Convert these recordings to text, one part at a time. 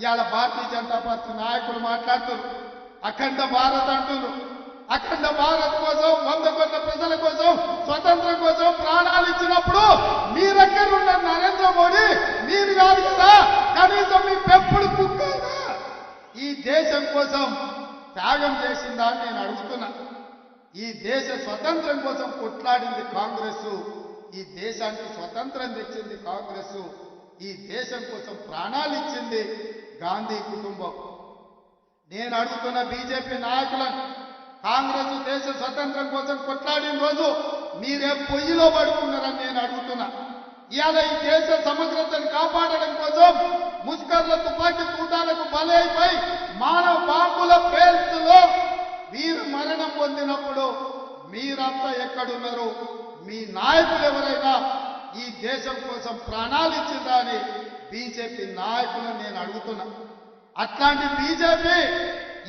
ఇవాళ భారతీయ జనతా పార్టీ నాయకులు మాట్లాడుతున్నారు, అఖండ భారత్ అంటున్నారు. అఖండ భారత్ కోసం 100 కోట్ల ప్రజల కోసం స్వతంత్రం కోసం ప్రాణాలు ఇచ్చినప్పుడు మీరెక్కడున్న నరేంద్ర మోడీ మీరు కాదు కదా, కనీసం మీ పెంపుడు కుక్కైనా ఈ దేశం కోసం త్యాగం చేసిందా అని నేను అడుగుతున్నా. ఈ దేశ స్వతంత్రం కోసం కొట్లాడింది కాంగ్రెస్, ఈ దేశానికి స్వతంత్రం తెచ్చింది కాంగ్రెస్, ఈ దేశం కోసం ప్రాణాలు ఇచ్చింది గాంధీ కుటుంబం. నేను అడుగుతున్న బీజేపీ నాయకులను, కాంగ్రెస్ దేశ స్వతంత్రం కోసం కొట్లాడిన రోజు మీరే పొయ్యిలో పడుకున్నారని నేను అడుగుతున్నా. ఇవాళ ఈ దేశ సమగ్రతను కాపాడడం కోసం ముష్కర్ల తుపాకీ తూటాలకు బలైపోయి మానవ బాంబుల పేల్చులో వీరు మరణం పొందినప్పుడు మీరంతా ఎక్కడున్నారు? మీ నాయకులు ఎవరైనా ఈ దేశం కోసం ప్రాణాలు ఇచ్చిందా అని బీజేపీ నాయకులను నేను అడుగుతున్నా. అట్లాంటి బీజేపీ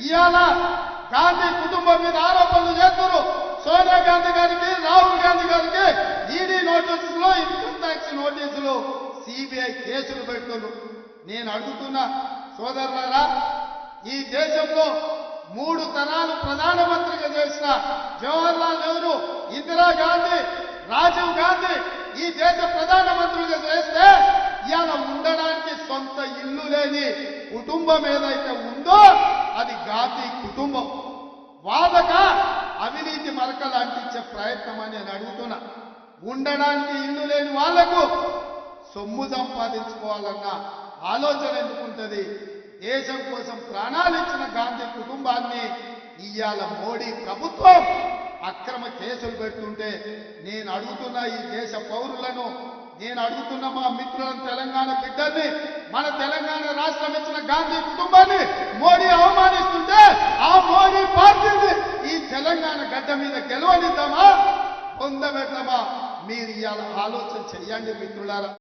ఇవాళ గాంధీ కుటుంబం మీద ఆరోపణలు చేస్తున్నారు. సోనియా గాంధీ గారికి, రాహుల్ గాంధీ గారికి ఈడీ నోటీసులు, ఇన్కమ్ ట్యాక్స్ నోటీసులు, సిబిఐ కేసులు పెడుతున్నారు. నేను అడుగుతున్నా సోదరులారా, ఈ దేశంలో 3 తరాలు ప్రధానమంత్రిగా చేసిన జవహర్లాల్ నెహ్రూ, ఇందిరాగాంధీ, రాజీవ్ గాంధీ ఈ దేశ ప్రధానమంత్రులుగా చేస్తే ఇవాళ ఉండడానికి సొంత ఇల్లు లేని కుటుంబం ఏదైతే ఉందో అది గాంధీ కుటుంబం. వాదక అవినీతి మరకలు అంటించే ప్రయత్నం అని నేను అడుగుతున్నా. ఉండడానికి ఇల్లు లేని వాళ్లకు సొమ్ము సంపాదించుకోవాలన్న ఆలోచన ఎందుకుంటది? దేశం కోసం ప్రాణాలు ఇచ్చిన గాంధీ కుటుంబాన్ని ఇవాళ మోడీ ప్రభుత్వం అక్రమ కేసులు పెడుతుంటే నేను అడుగుతున్న ఈ దేశ పౌరులను, నేను అడుగుతున్న మా మిత్రులను, తెలంగాణ బిడ్డల్ని, మన తెలంగాణ రాష్ట్రం ఇచ్చిన గాంధీ కుటుంబాన్ని మోడీ అవమానిస్తుంటే ఆ మోడీ పార్టీని ఈ తెలంగాణ గడ్డ మీద గెలవనిద్దామా, పొందబెడదామా? మీరు ఇవాళ ఆలోచన చెయ్యండి మిత్రులారా.